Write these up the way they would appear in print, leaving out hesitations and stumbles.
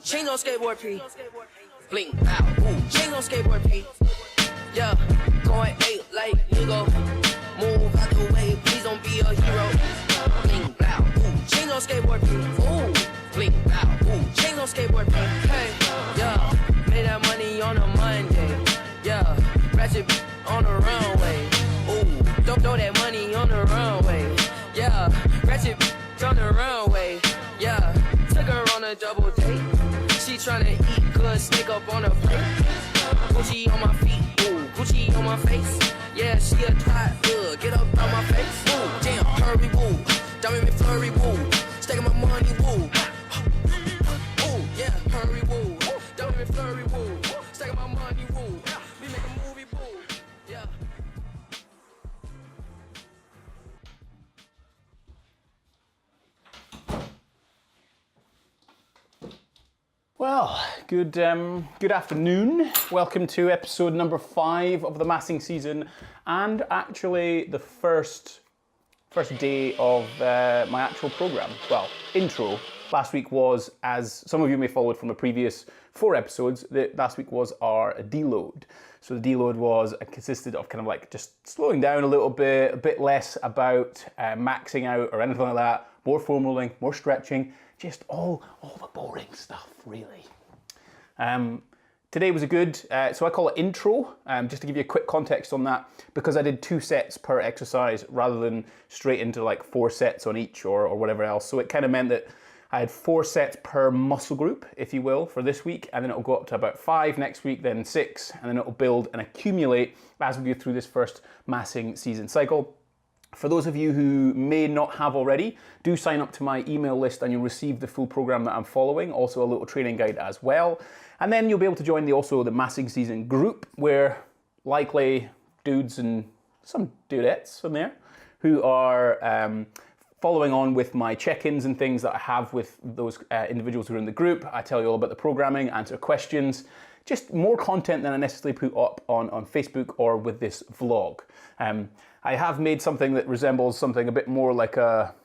Chain on skateboard P. Blink out. Ooh, chain on skateboard P. Yeah, going 8 like nigga. Move out the way, please don't be a hero. Blink out. Ooh, chain on skateboard P. Ooh, blink out. Ooh, chain on skateboard P. Hey, yeah, made that money on a Monday. Yeah, ratchet on the runway. Ooh, don't throw that money on the runway. Yeah, ratchet on the runway. Yeah, took her on a double date. She tryna eat good steak up on her plate. Gucci on my feet, ooh, Gucci on my face. Yeah, she a twat, get up out my face. Ooh, damn, hurry, woo, diamond me flurry, woo, stacking my money, woo. Ooh, yeah, hurry, woo, diamond me flurry, woo, stacking my money, woo. We make a movie, woo, yeah. Well, good afternoon. Welcome to episode number 5 of the massing season, and actually the first day of my actual program. Well, intro. Last week was, as some of you may followed from the previous 4 episodes, last week was our deload. So the deload consisted of kind of like just slowing down a little bit, a bit less about maxing out or anything like that, more foam rolling, more stretching, just all the boring stuff, really. Today was a good, so I call it intro, just to give you a quick context on that, because I did 2 sets per exercise rather than straight into like 4 sets on each or whatever else. So it kind of meant that I had 4 sets per muscle group, if you will, for this week, and then it'll go up to about 5 next week, then 6, and then it'll build and accumulate as we go through this first massing season cycle. For those of you who may not have already, do sign up to my email list and you'll receive the full program that I'm following, also a little training guide as well. And then you'll be able to join the massing season group, where likely dudes and some dudettes from there who are following on with my check-ins and things that I have with those individuals who are in the group. I tell you all about the programming, answer questions, just more content than I necessarily put up on Facebook or with this vlog. I have made something that resembles something a bit more like a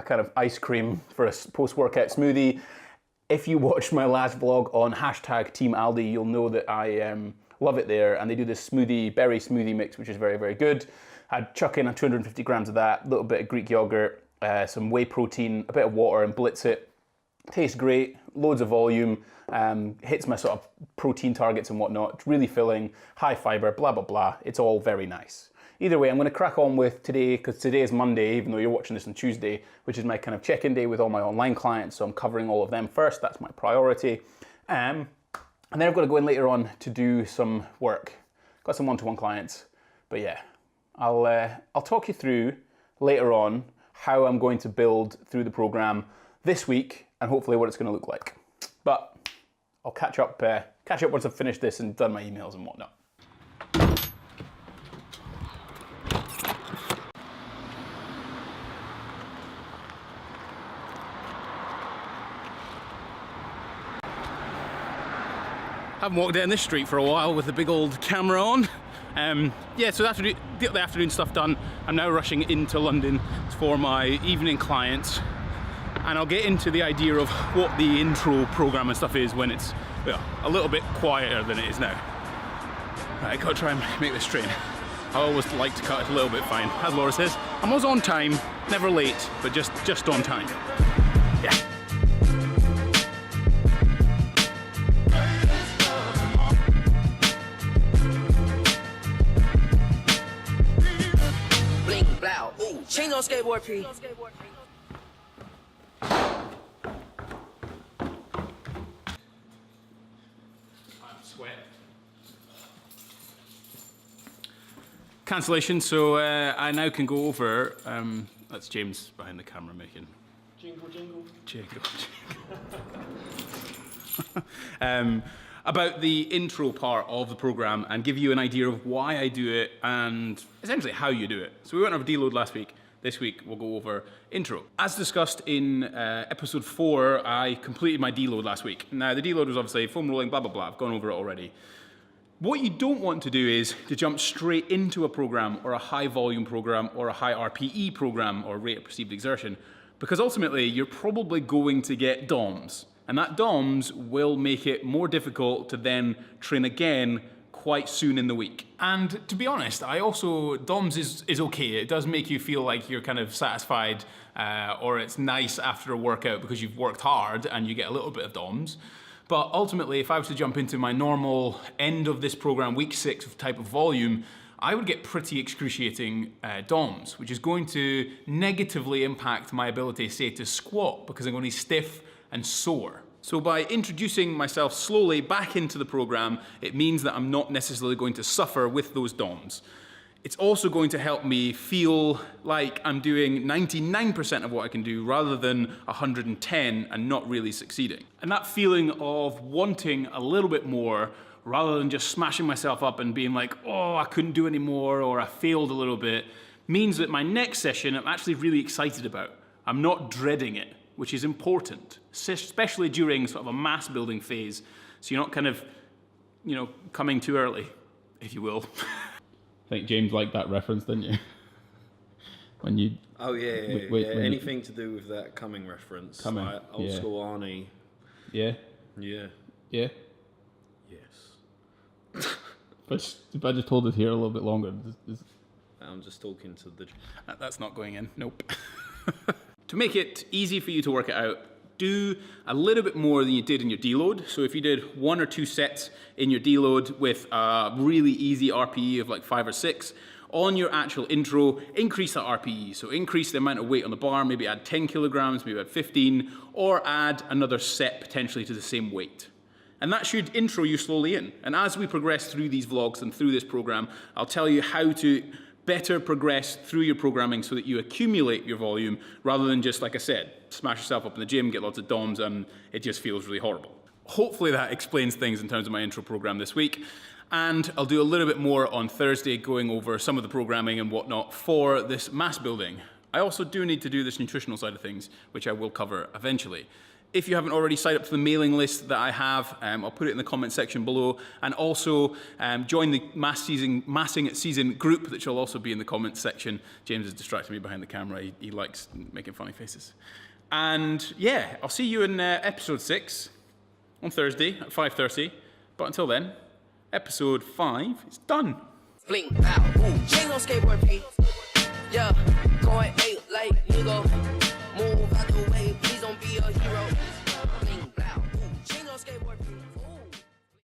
kind of ice cream for a post-workout smoothie. If you watched my last vlog on hashtag Team Aldi, you'll know that I love it there, and they do this berry smoothie mix, which is very, very good. I'd chuck in 250 grams of that, a little bit of Greek yogurt, some whey protein, a bit of water, and blitz it. Tastes great, loads of volume, hits my sort of protein targets and whatnot. It's really filling, high fiber, blah, blah, blah. It's all very nice. Either way, I'm going to crack on with today, because today is Monday, even though you're watching this on Tuesday, which is my kind of check-in day with all my online clients, so I'm covering all of them first. That's my priority. And then I've got to go in later on to do some work. Got some one-to-one clients. But yeah, I'll talk you through later on how I'm going to build through the program this week, and hopefully what it's going to look like. But I'll catch up once I've finished this and done my emails and whatnot. I haven't walked down this street for a while with the big old camera on. Yeah, so after the afternoon stuff done, I'm now rushing into London for my evening clients, and I'll get into the idea of what the intro program and stuff is when it's a little bit quieter than it is now. Right, I gotta try and make this train. I always like to cut it a little bit fine. As Laura says, I'm always on time, never late, but just on time. Yeah. Chain on skateboard P. I'm sweating. Cancellation, so I now can go over, that's James behind the camera making jingle, jingle, jingle, jingle. About the intro part of the program and give you an idea of why I do it and essentially how you do it. So we went over deload last week. This week we'll go over intro. As discussed in episode 4, I completed my deload last week. Now the deload was obviously foam rolling, blah, blah, blah. I've gone over it already. What you don't want to do is to jump straight into a program or a high volume program or a high RPE program or rate of perceived exertion, because ultimately you're probably going to get DOMs. And that DOMS will make it more difficult to then train again quite soon in the week. And to be honest, DOMS is okay. It does make you feel like you're kind of satisfied, or it's nice after a workout because you've worked hard and you get a little bit of DOMS. But ultimately, if I was to jump into my normal end of this program, week 6 type of volume, I would get pretty excruciating DOMS, which is going to negatively impact my ability, say, to squat, because I'm going to be stiff and sore. So by introducing myself slowly back into the program, it means that I'm not necessarily going to suffer with those DOMS. It's also going to help me feel like I'm doing 99% of what I can do rather than 110 and not really succeeding. And that feeling of wanting a little bit more rather than just smashing myself up and being like, oh, I couldn't do any more, or I failed a little bit, means that my next session I'm actually really excited about. I'm not dreading it, which is important, especially during sort of a mass building phase. So you're not kind of, coming too early, if you will. I think James liked that reference, didn't you? When you... Oh, yeah. Anything to do with that coming reference. Coming, like old school Arnie. Yeah? Yeah. Yeah? Yes. But if I just hold it here a little bit longer... I'm just talking to the... That's not going in. Nope. To make it easy for you to work it out, do a little bit more than you did in your deload. So if you did 1 or 2 sets in your deload with a really easy RPE of like 5 or 6, on your actual intro, increase that RPE. So increase the amount of weight on the bar, maybe add 10 kilograms, maybe add 15, or add another set potentially to the same weight. And that should intro you slowly in. And as we progress through these vlogs and through this program, I'll tell you how to better progress through your programming so that you accumulate your volume rather than just, like I said, smash yourself up in the gym, get lots of DOMs, and it just feels really horrible. Hopefully that explains things in terms of my intro program this week. And I'll do a little bit more on Thursday, going over some of the programming and whatnot for this mass building. I also do need to do this nutritional side of things, which I will cover eventually. If you haven't already signed up to the mailing list that I have, I'll put it in the comment section below. And also join the Massing Season group, which will also be in the comments section. James is distracting me behind the camera. He likes making funny faces. And yeah, I'll see you in episode 6 on Thursday at 5:30. But until then, episode 5 is done. Fling, pow, ooh, chain on skateboard, P. Yeah, going 8 like nigga.